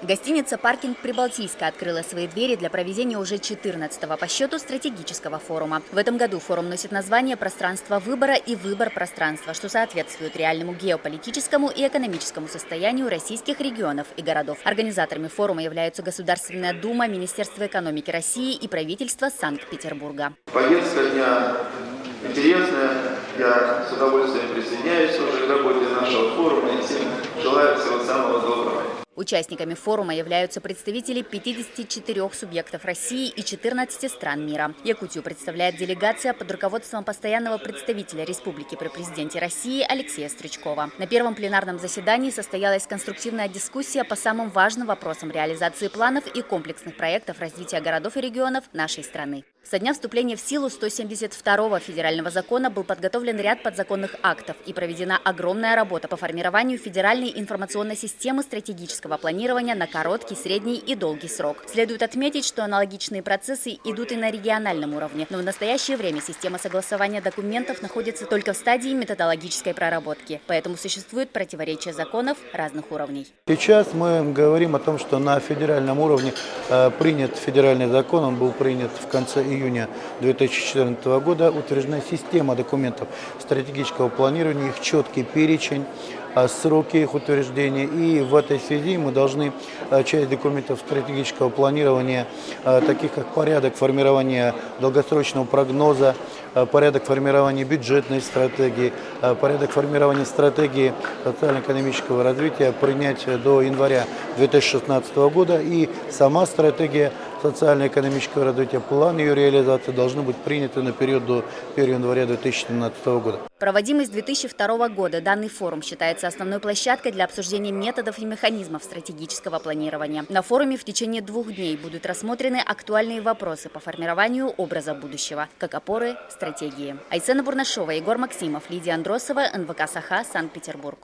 Гостиница «Паркинг Прибалтийская» открыла свои двери для проведения уже 14-го по счету стратегического форума. В этом году форум носит название «Пространство выбора» и «Выбор пространства», что соответствует реальному геополитическому и экономическому состоянию российских регионов и городов. Организаторами форума являются Государственная Дума, Министерство экономики России и правительство Санкт-Петербурга. Повестка дня интересная. Я с удовольствием присоединяюсь уже к работе нашего форума и всем желаю всего самого доброго. Участниками форума являются представители 54 субъектов России и 14 стран мира. Якутию представляет делегация под руководством постоянного представителя республики при президенте России Алексея Стричкова. На первом пленарном заседании состоялась конструктивная дискуссия по самым важным вопросам реализации планов и комплексных проектов развития городов и регионов нашей страны. Со дня вступления в силу 172-го федерального закона был подготовлен ряд подзаконных актов и проведена огромная работа по формированию федеральной информационной системы стратегического планирования на короткий, средний и долгий срок. Следует отметить, что аналогичные процессы идут и на региональном уровне, но в настоящее время система согласования документов находится только в стадии методологической проработки, поэтому существует противоречие законов разных уровней. Сейчас мы говорим о том, что на федеральном уровне принят федеральный закон, он был принят в конце июня 2014 года, утверждена система документов стратегического планирования, их четкий перечень, сроки их утверждения. И в этой связи мы должны часть документов стратегического планирования, таких как порядок формирования долгосрочного прогноза, порядок формирования бюджетной стратегии, порядок формирования стратегии социально-экономического развития принять до января 2016 года. И сама стратегия социально-экономического развития, план ее реализации должны быть приняты на период до 1 января 2017 года. Проводимый с 2002 года данный форум считается основной площадкой для обсуждения методов и механизмов стратегического планирования. На форуме в течение 2 дней будут рассмотрены актуальные вопросы по формированию образа будущего, как опоры стратегии. Айсена Бурнашова, Егор Максимов, Лидия Андросова, НВК «Саха», Санкт-Петербург.